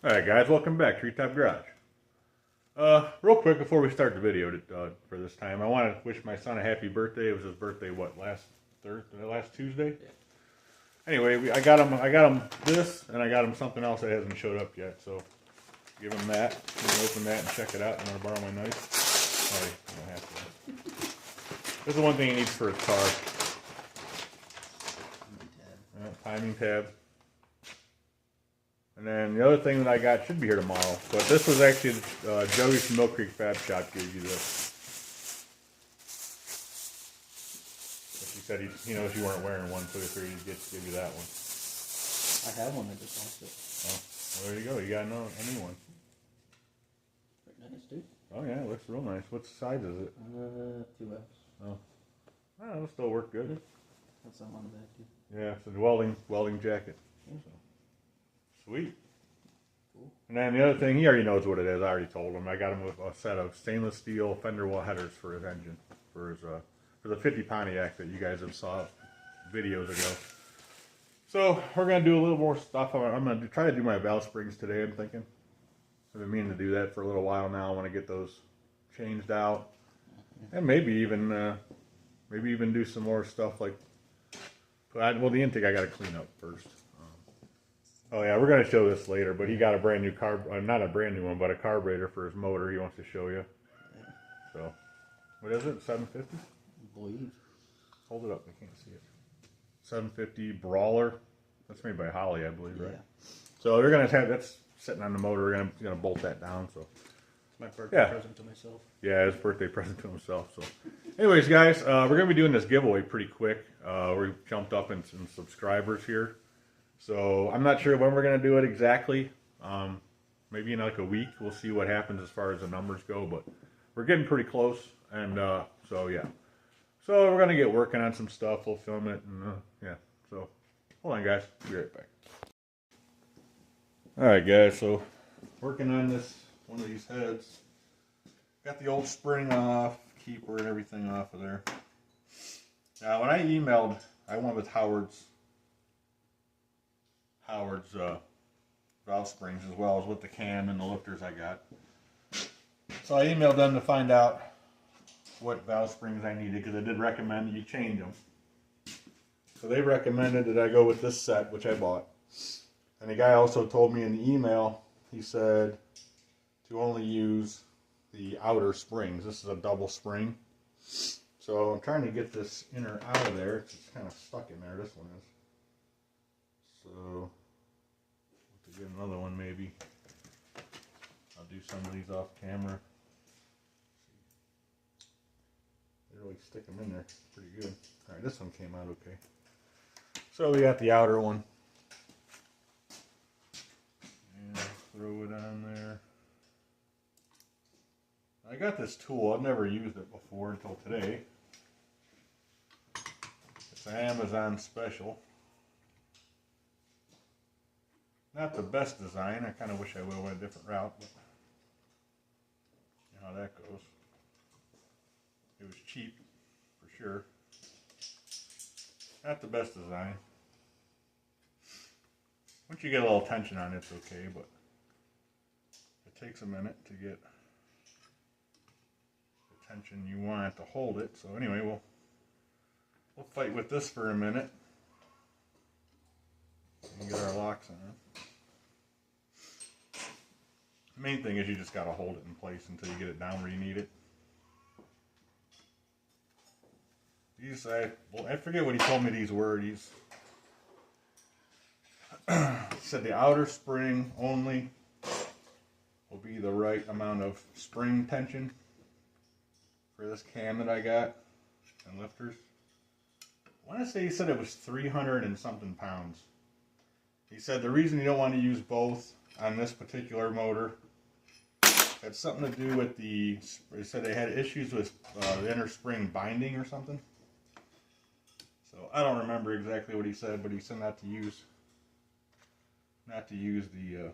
Alright guys, welcome back to Treetop Garage. Real quick before we start the video for this time, I want to wish my son a happy birthday. It was his birthday, what, last Tuesday? Yeah. Anyway, I got him this, and I got him something else that hasn't showed up yet, so give him that. I'm going to open that and check it out. I'm going to borrow my knife. Sorry, you don't have to. This is the one thing he needs for his car. Timing tab. And then the other thing that I got should be here tomorrow, but this was actually Joey from Mill Creek Fab Shop gave you this. But he said he knows you weren't wearing one, so he figured he'd give you that one. I have one, I just lost it. Oh, well, there you go. You got a new one. Very nice, dude. Oh yeah, it looks real nice. What size is it? 2X. Oh, it'll still work good. That's something on the back, too. Yeah, it's a welding jacket. Yeah. So. Sweet. Cool. And then the other thing, he already knows what it is. I already told him. I got him a set of stainless steel fender well headers for his engine, for the 50 Pontiac that you guys have saw videos ago. So we're gonna do a little more stuff. I'm gonna try to do my valve springs today. I'm thinking. I've been meaning to do that for a little while now. I want to get those changed out, and maybe even do some more stuff like. Well, the intake I got to clean up first. Oh yeah, we're going to show this later, but he got a brand new not a brand new one, but a carburetor for his motor he wants to show you. Yeah. So, what is it, 750? I believe. Hold it up, I can't see it. 750 Brawler. That's made by Holly, I believe, right? Yeah. So they're going to have, that's sitting on the motor, we're going to bolt that down, so. It's my birthday present to myself. Yeah, his birthday present to himself, so. Anyways, guys, we're going to be doing this giveaway pretty quick. We jumped up in some subscribers here. So I'm not sure when we're going to do it exactly. Maybe in like a week. We'll see what happens as far as the numbers go. But we're getting pretty close. And so, yeah. So we're going to get working on some stuff. We'll film it. And yeah. So hold on, guys. Be right back. All right, guys. So working on one of these heads. Got the old spring off. Keeper and everything off of there. Now, when I emailed, I went with Howard's valve springs as well as with the cam and the lifters I got. So I emailed them to find out what valve springs I needed because I did recommend you change them. So they recommended that I go with this set, which I bought. And the guy also told me in the email, he said to only use the outer springs. This is a double spring. So I'm trying to get this inner out of there. It's kind of stuck in there, this one is. So to get another one maybe. I'll do some of these off camera. They really stick them in there pretty good. Alright, this one came out okay. So we got the outer one. And throw it on there. I got this tool, I've never used it before until today. It's an Amazon special. Not the best design. I kind of wish I would have went a different route, but you know how that goes. It was cheap, for sure. Not the best design. Once you get a little tension on it, it's okay, but it takes a minute to get the tension you want to hold it. So anyway, we'll fight with this for a minute and get our locks on. The main thing is you just got to hold it in place until you get it down where you need it. These, I forget what he told me these were. He said the outer spring only will be the right amount of spring tension for this cam that I got and lifters. I want to say he said it was 300 and something pounds. He said the reason you don't want to use both on this particular motor had something to do with he said they had issues with the inner spring binding or something. So I don't remember exactly what he said, but he said not to use the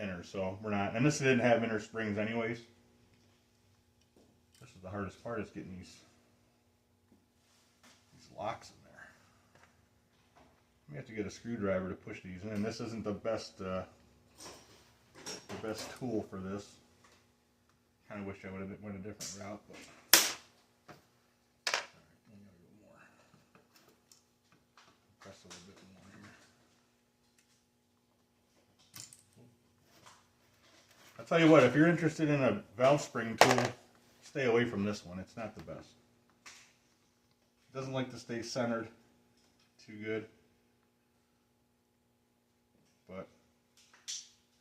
inner. So we're not, and this didn't have inner springs anyways. This is the hardest part, is getting these locks in there. We have to get a screwdriver to push these in. This isn't the best best tool for this. Kind of wish I would have went a different route, but alright, we gotta go more. Press a little bit more here. I'll tell you what, if you're interested in a valve spring tool, stay away from this one. It's not the best. It doesn't like to stay centered too good. But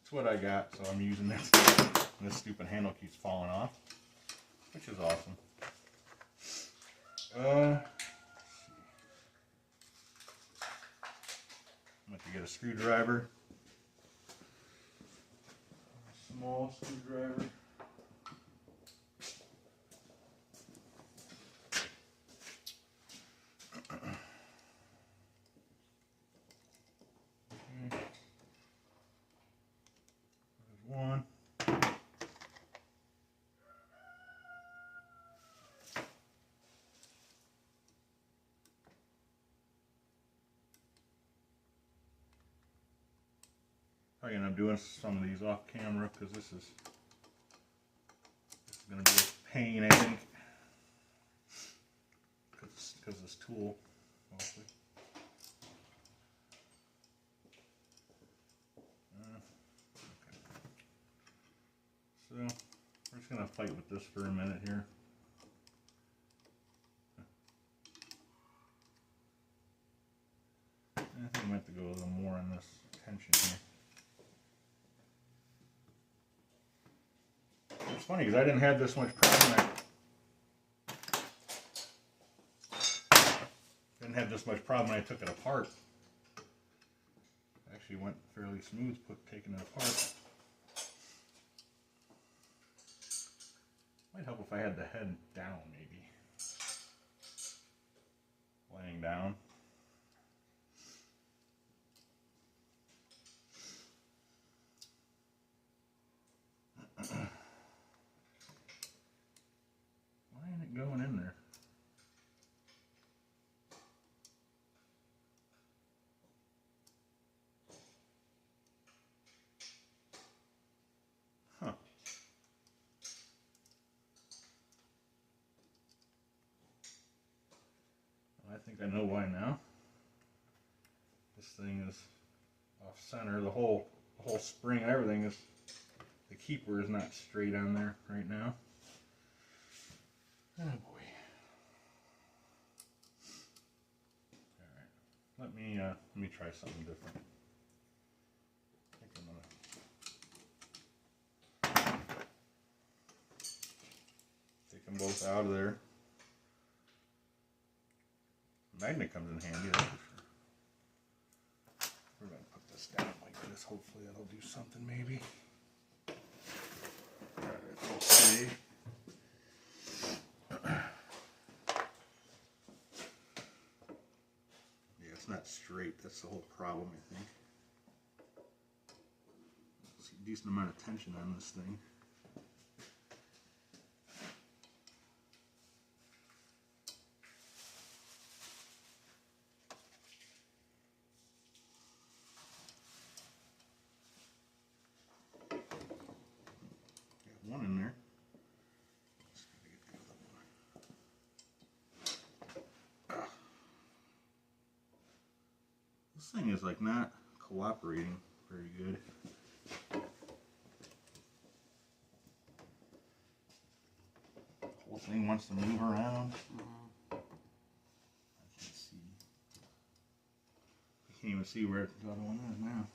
it's what I got, so I'm using this. And this stupid handle keeps falling off, which is awesome. I'm going to get a screwdriver. A small screwdriver. One. Probably end up doing some of these off camera because this is going to be a pain, I think, because this tool mostly. Okay. So we're just going to fight with this for a minute here. I think I might have to go a little more on this tension here. It's funny because I didn't have this much problem. When I took it apart. It actually went fairly smooth taking it apart. Might help if I had the head down, maybe. Laying down. Why ain't it going in there? Huh. I think I know why now. This thing is off center. The whole spring, everything is. The keeper is not straight on there right now. Oh boy. All right. Let me try something different. I think I'm gonna take them both out of there. Magnet comes in handy, that's for sure. We're going to put this down like this. Hopefully that'll do something maybe. Alright, okay. Yeah, it's not straight. That's the whole problem, I think. There's a decent amount of tension on this thing. One in there. This thing is like not cooperating very good. The whole thing wants to move around. I can't see. I can't even see where the other one is now.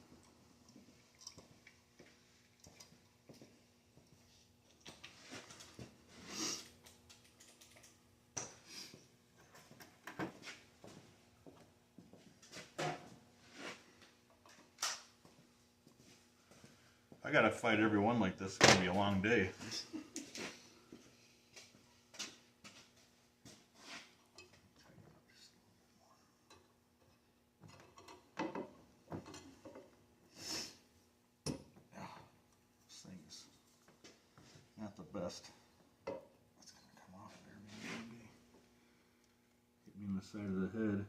I gotta fight every one like this. It's gonna be a long day. This thing is not the best. It's gonna come off there, maybe. Hit me in the side of the head.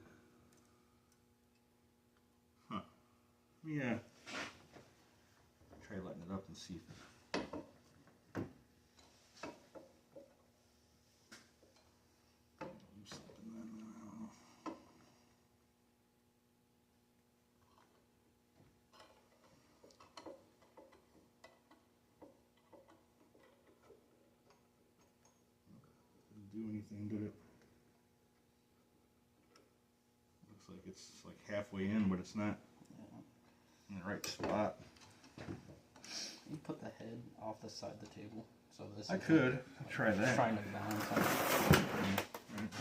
Huh. Yeah. Try letting it up and see if it... Do something then, I don't know. Didn't do anything, did it? Looks like it's like halfway in, but it's not in the right spot. You put the head off the side of the table, so this. I could try that. Trying to balance on.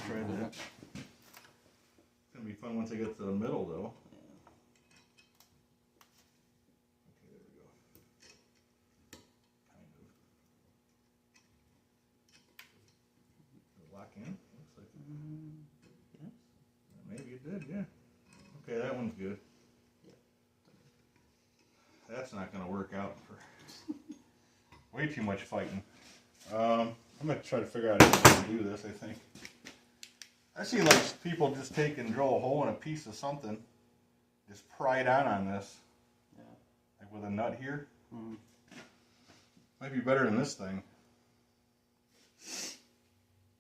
Try that. It's gonna be fun once I get to the middle, though. Okay, there we go. Kind of. Did it lock in? Looks like it. Yeah. Maybe it did, yeah. Okay, that one's good. That's not gonna work out for way too much fighting. I'm gonna try to figure out how to do this, I think. I see like people just take and drill a hole in a piece of something, just pry it on this. Yeah. Like with a nut here. Mm. Might be better than this thing.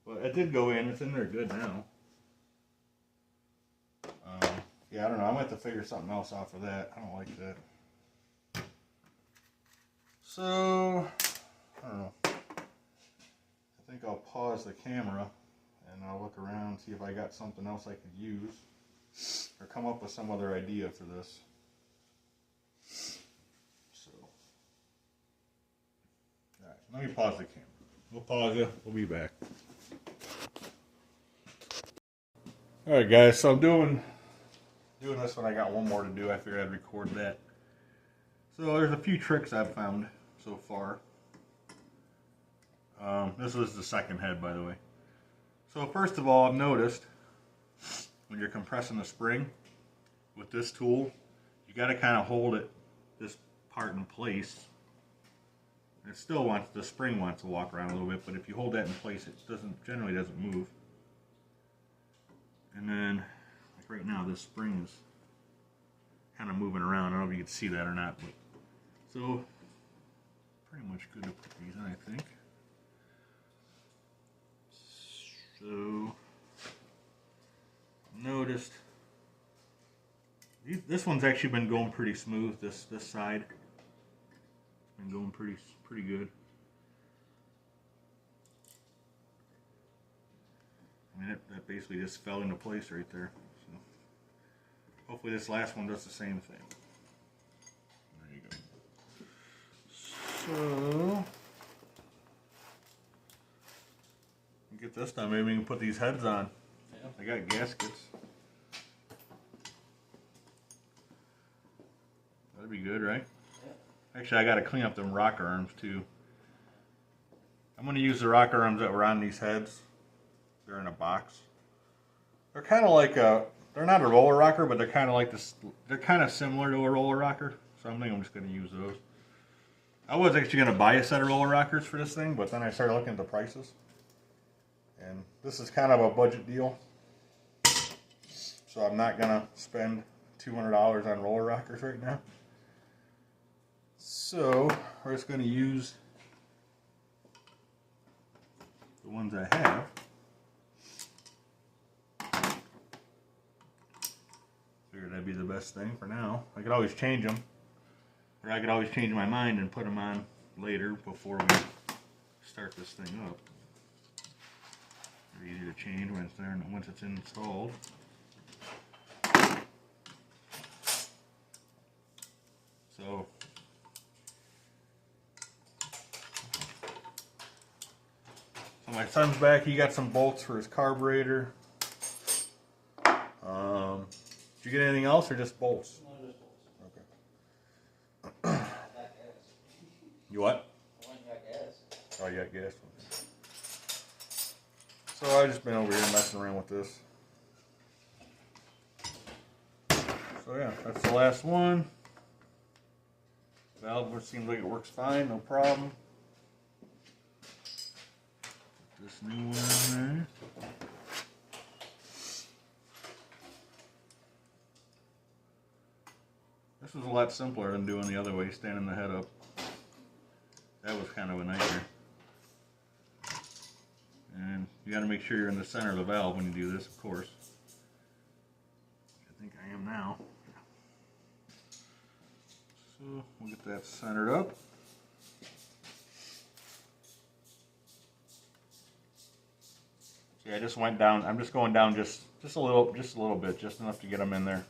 But it did go in, it's in there good now. Yeah, I don't know, I might have to figure something else out for that. I don't like that. So, I don't know. I think I'll pause the camera and I'll look around and see if I got something else I could use or come up with some other idea for this. So, alright, let me pause the camera. We'll pause it. We'll be back. Alright guys, so I'm doing this one. I got one more to do. I figured I'd record that. So there's a few tricks I've found so far. This was the second head, by the way. So first of all, I've noticed when you're compressing the spring with this tool, you got to kind of hold it, this part in place. It still wants, the spring wants to walk around a little bit, but if you hold that in place, it generally doesn't move. And then, like right now, this spring is kind of moving around. I don't know if you can see that or not, but so pretty much good to put these in, I think. So noticed this one's actually been going pretty smooth. This side, it's been going pretty good. I mean, that basically just fell into place right there. So hopefully this last one does the same thing. There you go. So get this done. Maybe we can put these heads on. Yeah. I got gaskets. That'd be good, right? Yeah. Actually, I got to clean up them rocker arms too. I'm going to use the rocker arms that were on these heads. They're in a box. They're kind of like they're not a roller rocker, but they're kind of like this. They're kind of similar to a roller rocker. So I think I'm just going to use those. I was actually going to buy a set of roller rockers for this thing, but then I started looking at the prices. And this is kind of a budget deal. So I'm not going to spend $200 on roller rockers right now. So we're just going to use the ones I have. Figured that'd be the best thing for now. I could always change them. Or I could always change my mind and put them on later before we start this thing up. They're easy to change when it's there and once it's installed. So my son's back. He got some bolts for his carburetor. Did you get anything else or just bolts? No, just bolts. Okay. You what? I went and got gas. Oh, you got gas. So I've just been over here messing around with this. So yeah, that's the last one. Valve seems like it works fine, no problem. Put this new one in there. This was a lot simpler than doing the other way, standing the head up. that was kind of a nightmare. And you got to make sure you're in the center of the valve when you do this, of course. I think I am now. So we'll get that centered up. See, I just went down. I'm just going down just a little bit, just enough to get them in there.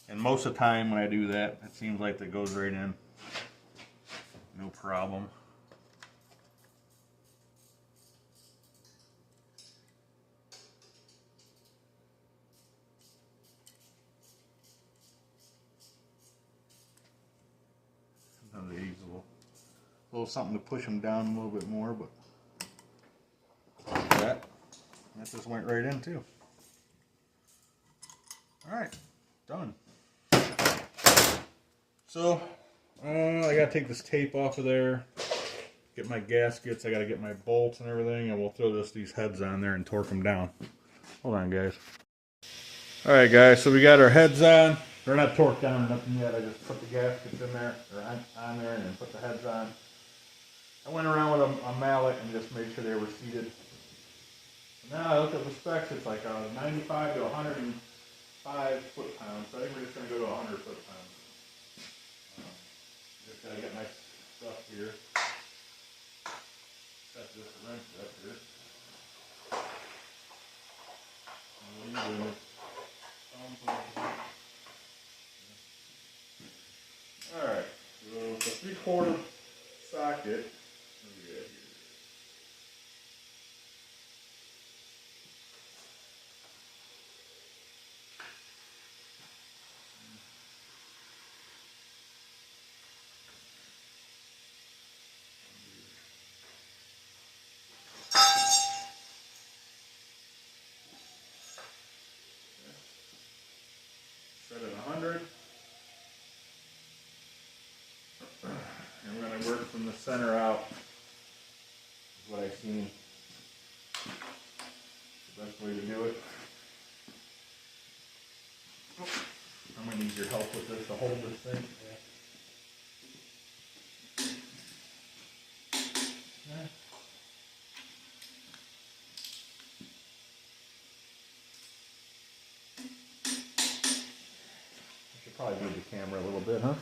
And most of the time when I do that, it seems like that goes right in. No problem. Sometimes they use a little something to push them down a little bit more, but like that. That just went right in too. All right, done. So I gotta take this tape off of there, get my gaskets. I gotta get my bolts and everything, and we'll throw these heads on there and torque them down. Hold on, guys. All right, guys. So we got our heads on. They're not torqued down or nothing yet. I just put the gaskets in there, or on there, and then put the heads on. I went around with a mallet and just made sure they were seated. Now I look at the specs. It's like 95 to 105 foot-pounds. So I think we're just going to go to 100 foot-pounds. Just got to get my stuff here. Set this wrench up here. What are you doing? Alright, so it's a 3/4 socket. What do we got here? Set it 100. And we're going to work from the center out. Is what I've seen. The best way to do it. I'm going to need your help with this to hold this thing. Yeah. I should probably move the camera a little bit, huh?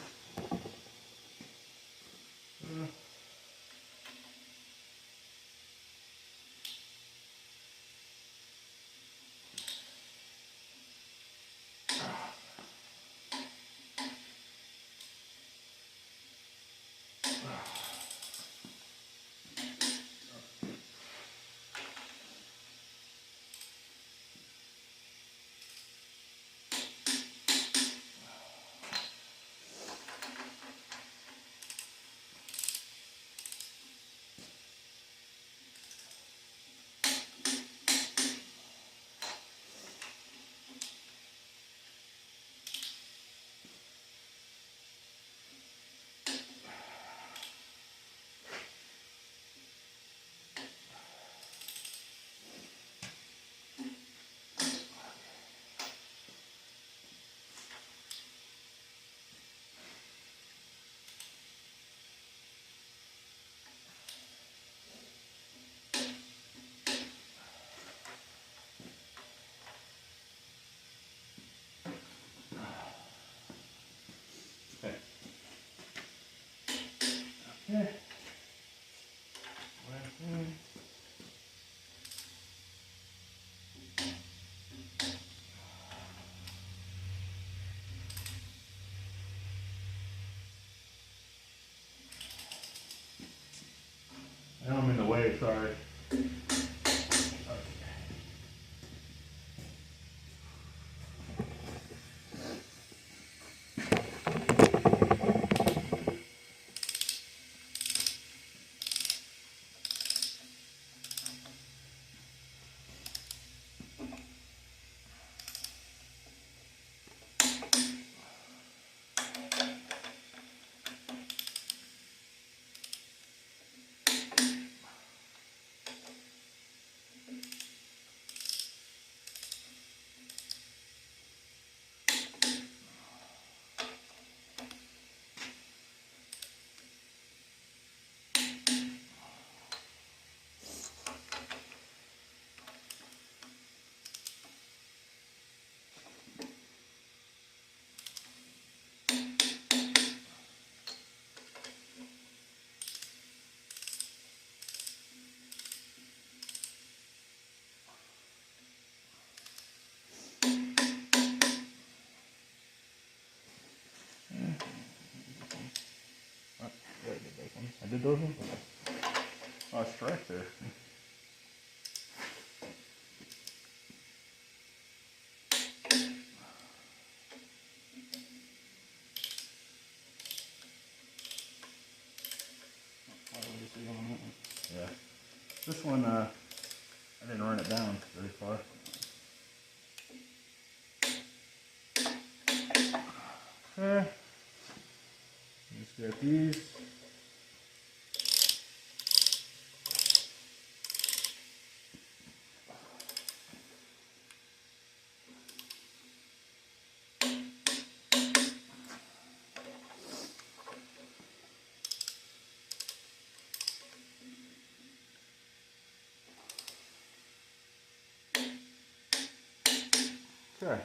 did those ones? Oh, it's right there. Yeah. This one, I didn't run it down very far. Okay. Just got these. Okay.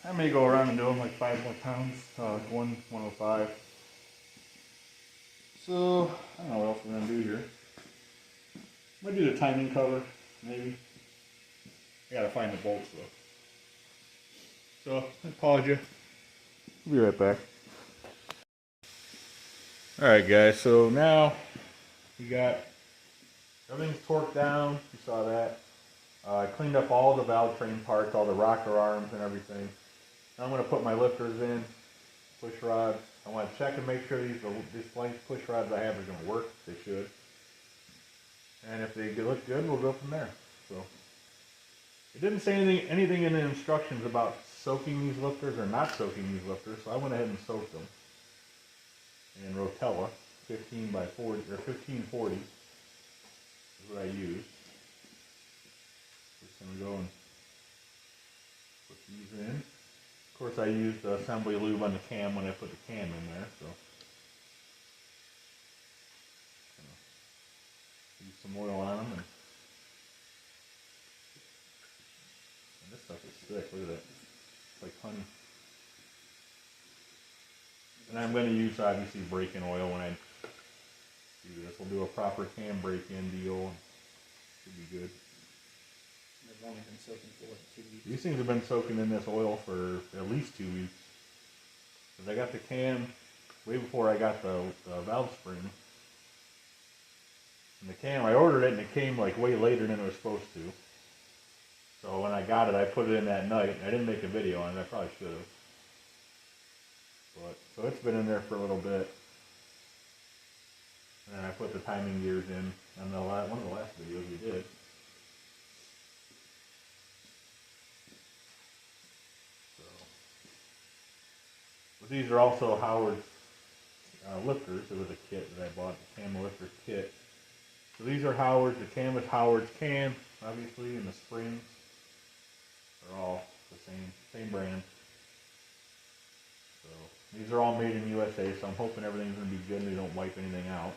I may go around and do them like 5 more pounds. 105. So, I don't know what else we're going to do here. Might do the timing cover, maybe. I gotta find the bolts though. So, I pause you. I'll be right back. Alright guys, so now we got everything's torqued down. You saw that. I cleaned up all the valve train parts, all the rocker arms and everything. Now I'm going to put my lifters in, push rods. I want to check and make sure these length push rods I have are going to work. They should. And if they look good, we'll go from there. So it didn't say anything in the instructions about soaking these lifters or not soaking these lifters, so I went ahead and soaked them. And Rotella 15 by 40 or 1540 is what I used. Just gonna go and put these in. Of course, I used the assembly lube on the cam when I put the cam in there, so use some oil on them. And this stuff is thick. Look at that. It's like honey. And I'm going to use, obviously, break-in oil when I do this. We'll do a proper cam break-in deal. And should be good. They've only been soaking for like 2 weeks. These things have been soaking in this oil for at least 2 weeks. Because I got the cam way before I got the valve spring. And the cam, I ordered it and it came like way later than it was supposed to. So when I got it, I put it in that night. I didn't make a video on it. I probably should have. But, so it's been in there for a little bit. And then I put the timing gears in on one of the last videos we did. So, but these are also Howard's lifters. It was a kit that I bought, the cam lifter kit. So these are Howard's. The cam is Howard's cam, obviously, and the springs are all the same brand. So these are all made in USA, so I'm hoping everything's going to be good and they don't wipe anything out.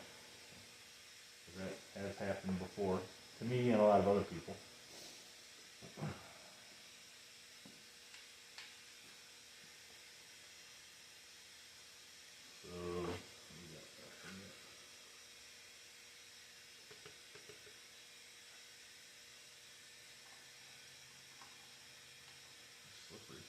That has happened before to me and a lot of other people. So slippery.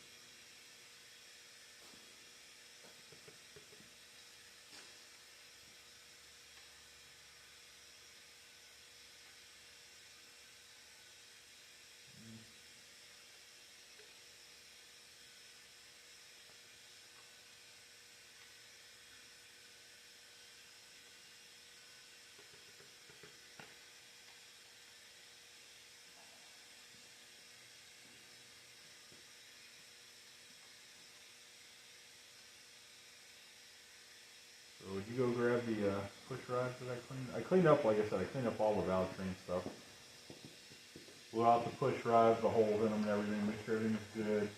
So would you go grab the push rods that I cleaned? I cleaned up, like I said, I cleaned up all the valve train stuff. Blew out the push rods, the holes in them and everything, make sure everything's good.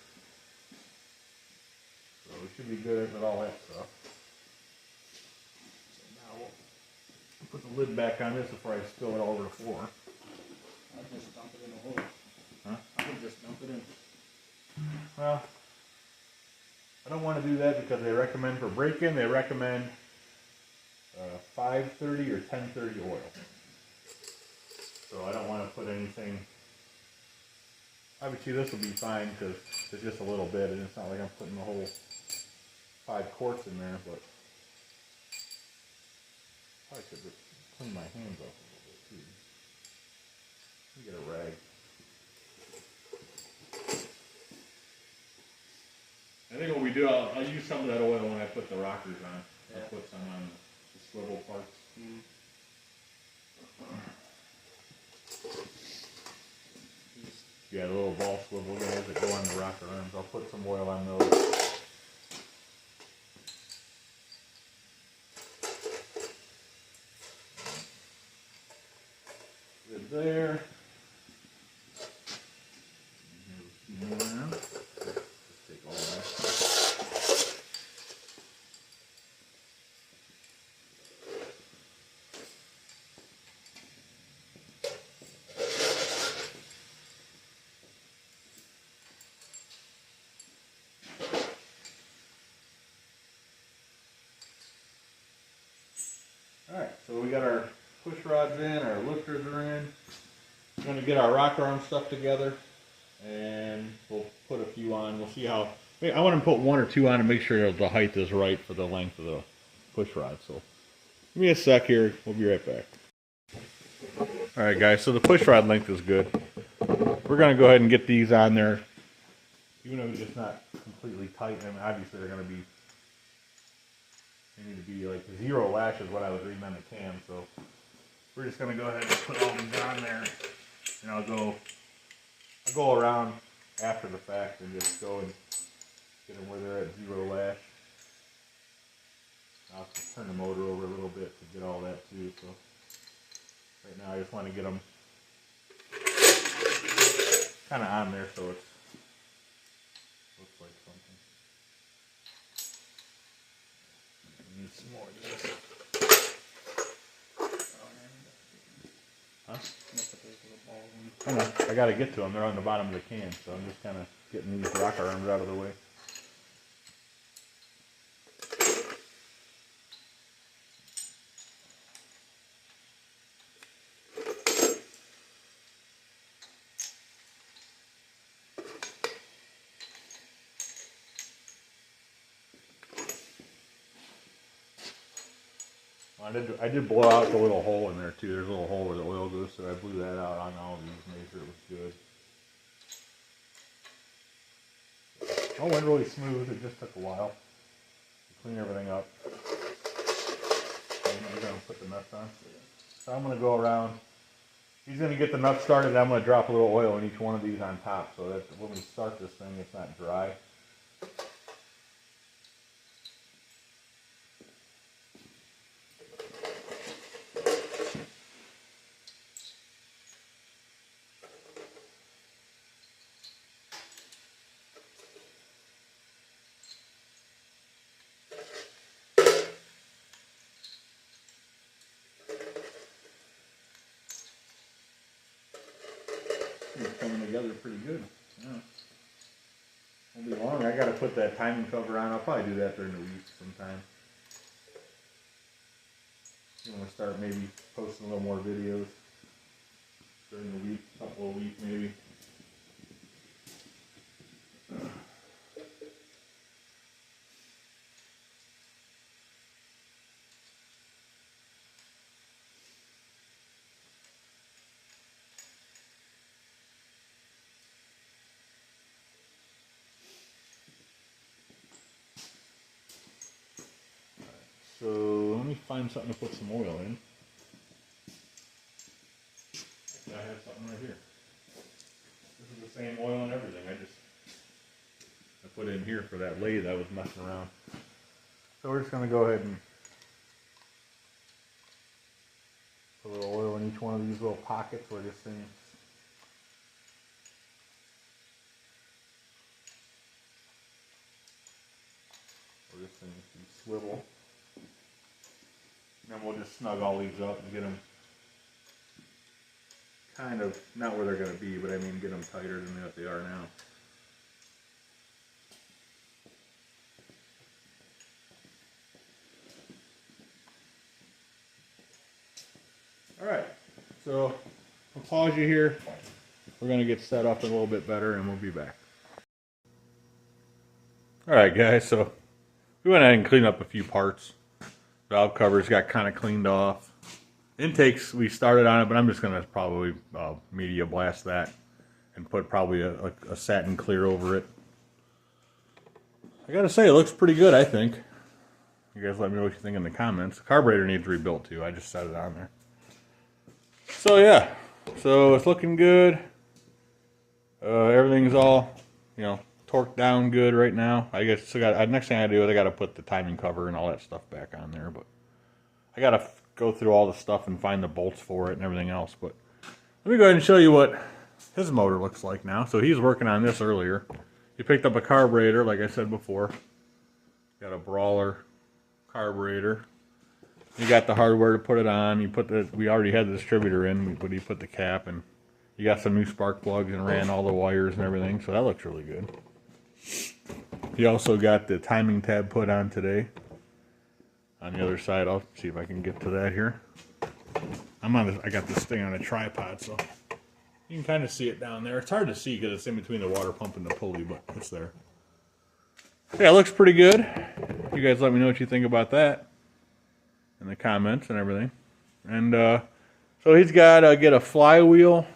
So we should be good with all that stuff. So now we'll put the lid back on this before I spill it all over the floor. I'll just dump it in the hole. Huh? I can just dump it in. Well, I don't want to do that because they recommend for break-in, they recommend 530 or 1030 oil. So I don't want to put anything. Obviously this will be fine because it's just a little bit and it's not like I'm putting the whole 5 quarts in there, but Probably could clean my hands off a little bit too. Let me get a rag. I think what we do, I'll use some of that oil when I put the rockers on. Yeah. I'll put some on the swivel parts. Yeah, the little ball swivel guys that go on the rocker arms. I'll put some oil on those. Good there. More now. Just take all that. Alright, so we got our push rods in, our lifters are in. We're going to get our rocker arm stuff together and we'll put a few on. We'll see how. I want to put one or two on to make sure the height is right for the length of the push rod. So give me a sec here. We'll be right back. Alright guys, so the push rod length is good. We're going to go ahead and get these on there. Even though it's not completely tight, I mean, obviously they're going to be. They need to be like 0 lashes, what I was reading on the cam. So we're just gonna go ahead and put all these on there, and I'll go around after the fact and just go and get them where they're at 0 lash. I'll have to turn the motor over a little bit to get all that too. So right now I just want to get them kind of on there so it's looks like something. Need some more of this. Huh? I know. I gotta get to them. They're on the bottom of the can, so I'm just kind of getting these rocker arms out of the way. I did blow out the little hole in there too. There's a little hole where the oil goes, so I blew that out on all these, made sure it was good. All went really smooth. It just took a while to clean everything up. And you're gonna put the nuts on. So I'm gonna go around. He's gonna get the nuts started. I'm gonna drop a little oil in each one of these on top, so that when we start this thing, it's not dry. It's coming together pretty good. Yeah. Won't be long. I gotta put that timing cover on. I'll probably do that during the week sometime. I'm gonna start maybe posting a little more videos during the week, a couple of weeks maybe. So let me find something to put some oil in. Actually, I have something right here. This is the same oil and everything. I put it in here for that lathe I was messing around. So we're just going to go ahead and put a little oil in each one of these little pockets where this thing. Where this thing can swivel. And then we'll just snug all these up and get them kind of, not where they're going to be, but I mean get them tighter than what they are now. Alright, so I'll pause you here. We're going to get set up a little bit better and we'll be back. Alright guys, so we went ahead and cleaned up a few parts. Valve covers got kind of cleaned off. Intakes, we started on it, but I'm just going to probably media blast that and put probably a satin clear over it. I got to say, it looks pretty good, I think. You guys let me know what you think in the comments. The carburetor needs rebuilt too. I just set it on there. So yeah, so it's looking good. Everything's all, you know, torqued down good right now. I guess so. Next thing I do is I got to put the timing cover and all that stuff back on there. But I got to go through all the stuff and find the bolts for it and everything else. But let me go ahead and show you what his motor looks like now. So he's working on this earlier. He picked up a carburetor, like I said before. Got a Brawler carburetor. You got the hardware to put it on. You put the, we already had the distributor in, but he put the cap, and you got some new spark plugs and ran all the wires and everything, so that looks really good. He also got the timing tab put on today. On the other side, I'll see if I can get to that here. I got this thing on a tripod, so you can kind of see it down there. It's hard to see because it's in between the water pump and the pulley, but it's there. Yeah, it looks pretty good. You guys let me know what you think about that in the comments and everything. And so he's got to get a flywheel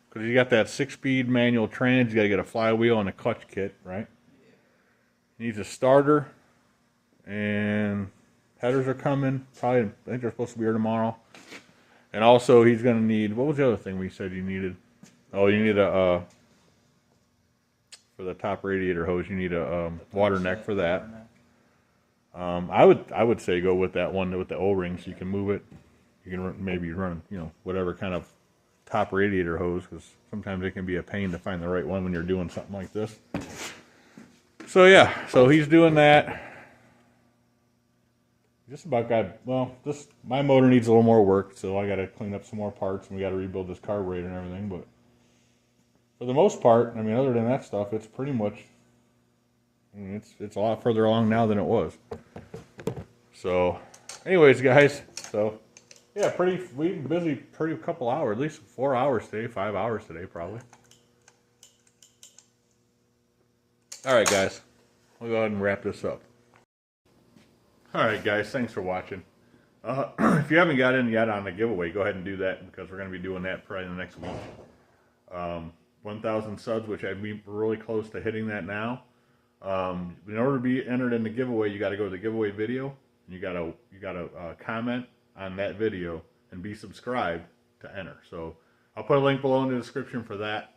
because he's got that 6-speed manual trans. He's got to get a flywheel and a clutch kit, right? He needs a starter, and headers are coming. Probably, I think they're supposed to be here tomorrow. And also, he's going to need, what was the other thing we said you needed? Oh, you need a for the top radiator hose, you need a water neck for that. I would say go with that one with the O-rings. You can move it. You can maybe run, you know, whatever kind of top radiator hose, because sometimes it can be a pain to find the right one when you're doing something like this. So yeah, so he's doing that. Just about got, well, my motor needs a little more work, so I got to clean up some more parts, and we got to rebuild this carburetor and everything. But for the most part, I mean, other than that stuff, it's pretty much, I mean, it's a lot further along now than it was. So, anyways, guys, so yeah, we've been busy pretty couple hours, at least 4 hours today, 5 hours today, probably. All right, guys, we'll go ahead and wrap this up. All right, guys, thanks for watching. If you haven't got in yet on the giveaway, go ahead and do that, because we're going to be doing that probably in the next week. 1,000 subs, which I'd be really close to hitting that now. In order to be entered in the giveaway, you got to go to the giveaway video. And you got to comment on that video and be subscribed to enter. So I'll put a link below in the description for that.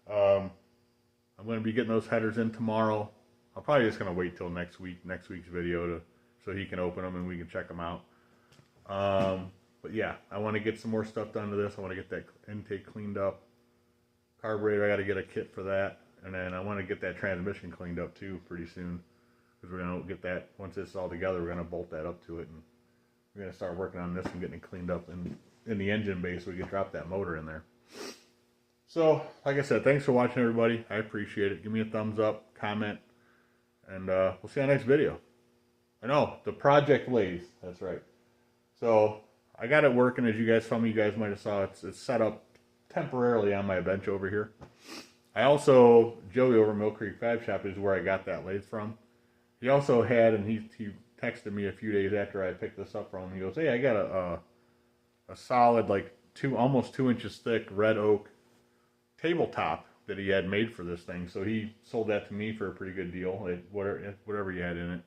I'm going to be getting those headers in tomorrow. I'm probably just going to wait till next week's video so he can open them and we can check them out. But yeah, I want to get some more stuff done to this. I want to get that intake cleaned up. Carburetor, I got to get a kit for that. And then I want to get that transmission cleaned up too pretty soon. Because we're going to get that, once it's all together, we're going to bolt that up to it. And we're going to start working on this and getting it cleaned up in the engine bay so we can drop that motor in there. So, like I said, thanks for watching, everybody. I appreciate it. Give me a thumbs up, comment, and we'll see you on the next video. I know, the Project Lathe, that's right. So, I got it working, as some of you guys might have saw. It's set up temporarily on my bench over here. I also, Joey over Mill Creek Fab Shop is where I got that lathe from. He also had, and he texted me a few days after I picked this up from him. He goes, hey, I got a solid, like almost 2 inches thick red oak tabletop that he had made for this thing. So he sold that to me for a pretty good deal, whatever you had in it.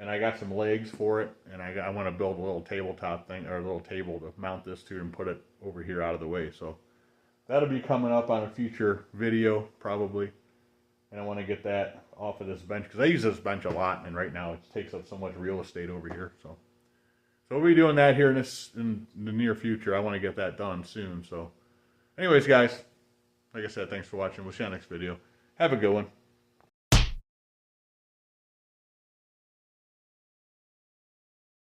And I got some legs for it, and I want to build a little tabletop thing, or a little table to mount this to and put it over here out of the way. So that'll be coming up on a future video, probably. And I want to get that off of this bench, because I use this bench a lot, and right now it takes up so much real estate over here. So we'll be doing that here in the near future. I want to get that done soon. So anyways, guys, like I said, thanks for watching. We'll see you on the next video. Have a good one.